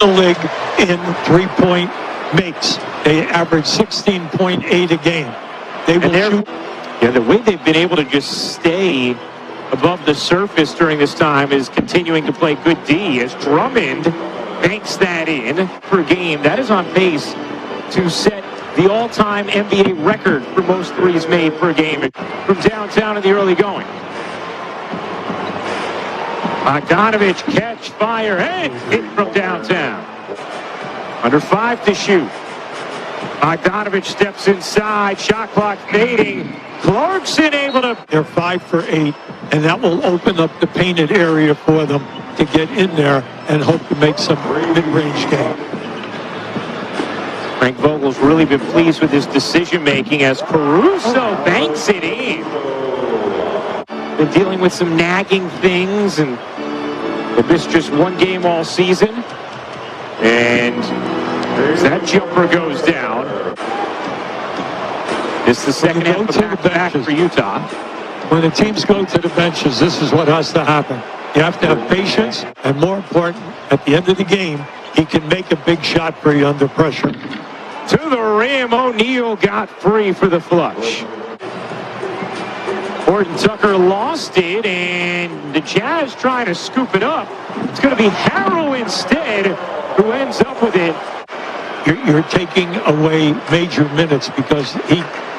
the league in three-point makes. They average 16.8 a game. They will shoot. Yeah, the way they've been able to just stay above the surface during this time is continuing to play good D as Drummond banks that in per game. That is on pace to set the all-time NBA record for most threes made per game from downtown in the early going. Bogdanovich catch, fire, and hit from downtown. Under 5 to shoot. Bogdanovich steps inside, shot clock fading. Clarkson able to... They're 5 for 8, and that will open up the painted area for them to get in there and hope to make some mid-range game. Frank Vogel's really been pleased with his decision-making as Caruso banks it in. Been dealing with some nagging things, and they missed just one game all season. And that jumper goes down. It's the second half of the back for Utah. When the teams go to the benches, this is what has to happen. You have to have patience, and more important, at the end of the game, he can make a big shot for you under pressure. To the rim, O'Neal got free for the flush. Horton Tucker lost it, and the Jazz trying to scoop it up. It's going to be Harrell instead who ends up with it. You're taking away major minutes because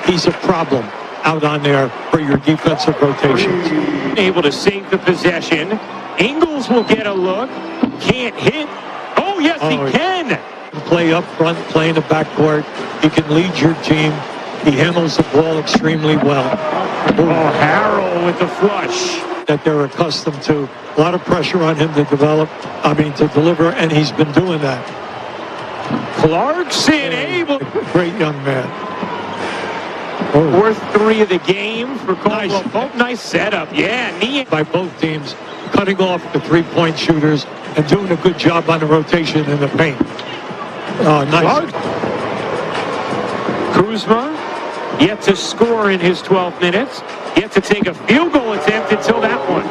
he's a problem out on there for your defensive rotations. Able to save the possession. Ingles will get a look. Can't hit. Oh, yes, he can. Play up front, play in the backcourt. He can lead your team. He handles the ball extremely well. Oh, Harrell with the flush. That they're accustomed to. A lot of pressure on him to deliver, and he's been doing that. Clarkson able. Great young man. Fourth three of the game for Caldwell Pope. Nice setup. Yeah, knee. By both teams, cutting off the three-point shooters and doing a good job on the rotation in the paint. Nice. Kuzma yet to score in his 12 minutes. Yet to take a field goal attempt until that one.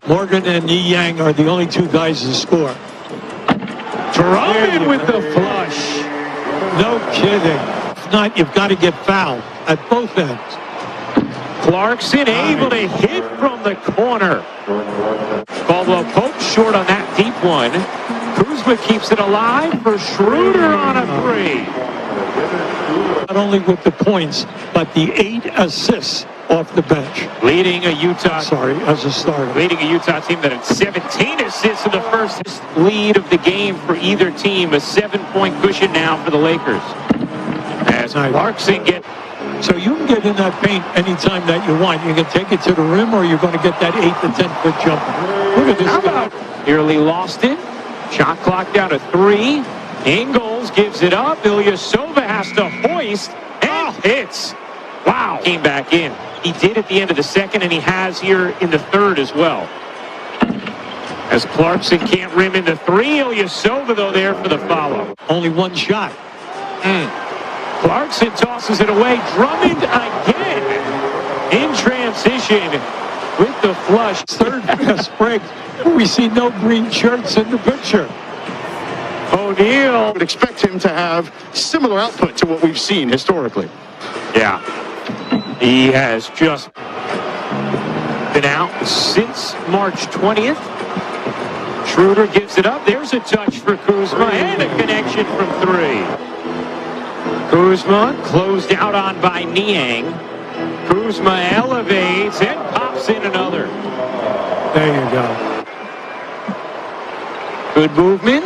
Morgan and Yi Yang are the only two guys to score. Drummond with the flush. No kidding. If not, you've got to get fouled at both ends. Clarkson able to hit from the corner. Caldwell Pope short on that deep one. Kuzma keeps it alive for Schroeder on a three. Not only with the points, but the 8 assists off the bench. Leading a Utah... as a starter. Leading a Utah team that had 17 assists in the first lead of the game for either team. A 7-point cushion now for the Lakers. As Clarkson gets... So you can get in that paint anytime that you want. You can take it to the rim, or you're going to get that 8 to 10-foot jumper. Look at this guy. Nearly lost it. Shot clock down to 3. Ingles gives it up. Ilyasova has to hoist and hits. Wow. Came back in. He did at the end of the second, and he has here in the third as well. As Clarkson can't rim in the 3. Ilyasova, though, there for the follow. Only one shot. Clarkson tosses it away. Drummond again in transition with the flush. Third best break. We see no green shirts in the picture. O'Neal. Would expect him to have similar output to what we've seen historically. Yeah. He has just been out since March 20th. Schroeder gives it up. There's a touch for Kuzma and a connection from 3. Kuzma closed out on by Niang. Kuzma elevates and pops in another. There you go. Good movement.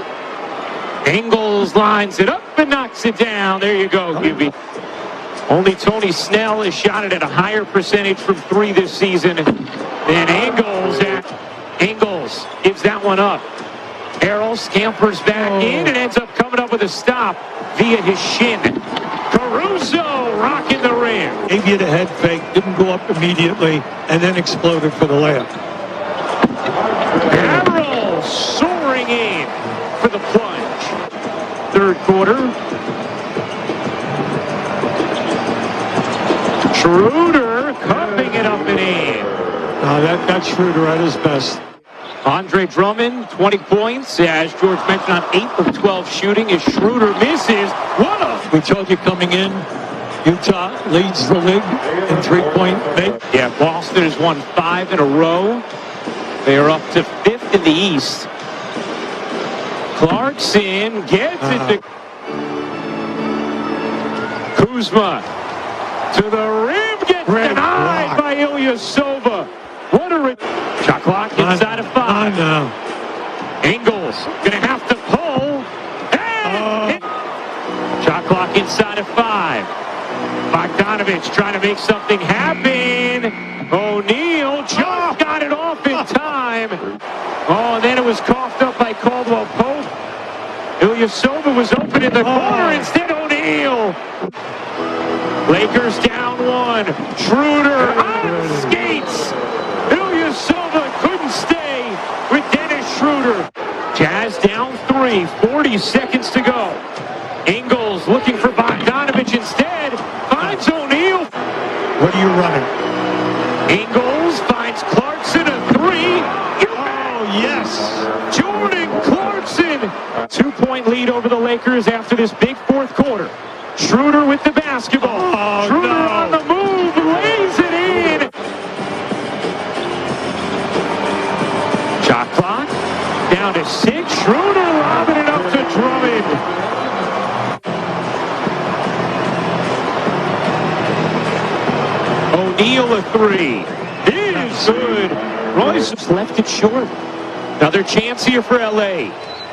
Ingles lines it up and knocks it down. There you go, Gibby. Only Tony Snell has shot it at a higher percentage from 3 this season than Ingles. Ingles gives that one up. Harrell scampers back in and ends up coming up with a stop via his shin. Caruso rocking the rim. Gave you the head fake, didn't go up immediately, and then exploded for the layup. Harrell soaring in for the plunge. Third quarter. Schroeder cupping it up and in. That's Schroeder at his best. Andre Drummond, 20 points. As George mentioned, on 8 of 12 shooting. As Schroeder misses. What a... We told you coming in, Utah leads the league in three-point make. Yeah, Boston has won 5 in a row. They are up to 5th in the East. Clarkson gets it to Kuzma. To the rim, gets denied by Ilyasova. What a... Shot clock inside of 5. Ingles gonna have to pull. And shot clock inside of 5. Bogdanovich trying to make something happen. O'Neal just got it off in time. Oh, and then it was coughed up by Caldwell Pope. Ilyasova was open in the corner. Instead, O'Neal. Lakers down 1. Schroeder on skates. Ilyasova couldn't stay with Dennis Schroeder. Jazz down 3. 40 seconds to go. Ingles looking for Bogdanovich instead. Finds O'Neal. What are you running? Ingles finds Clarkson a 3. Yes. Jordan Clarkson. 2-point lead over the Lakers after this big fourth quarter. Schroeder with the basketball. Schroeder on the move, lays it in. Shot clock down to 6. Schroeder lobbing it up to Drummond. O'Neal a 3. It is good. Royce left it short. Another chance here for LA.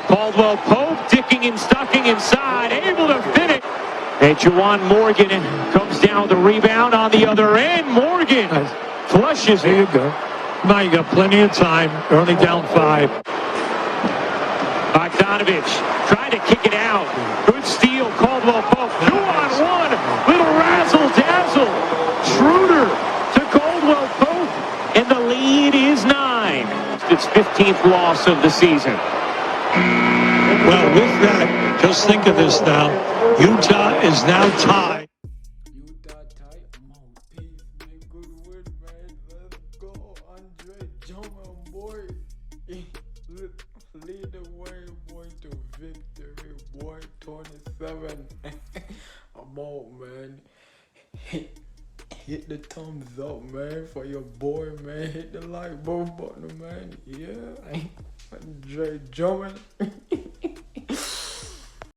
Caldwell Pope dicking and stucking inside, able to finish. And Juwan Morgan comes down with the rebound on the other end. Morgan flushes it. There you go. Come on, you got plenty of time. You're only down 5. Bogdanovich tried to kick it out. Good steal, Caldwell Pope. 2-on-1. Little razzle-dazzle. Schroeder to Caldwell Pope. And the lead is 9. It's 15th loss of the season. Well, with that, just think of this now. Utah is now tied. Utah tight. I'm on peace, man. Good win, man. Let's go. Andre Drummond, boy. Lead the way, boy, to victory, boy. 27. I'm out, man. Hit the thumbs up, man, for your boy, man. Hit the like button, man. Yeah. Andre Drummond.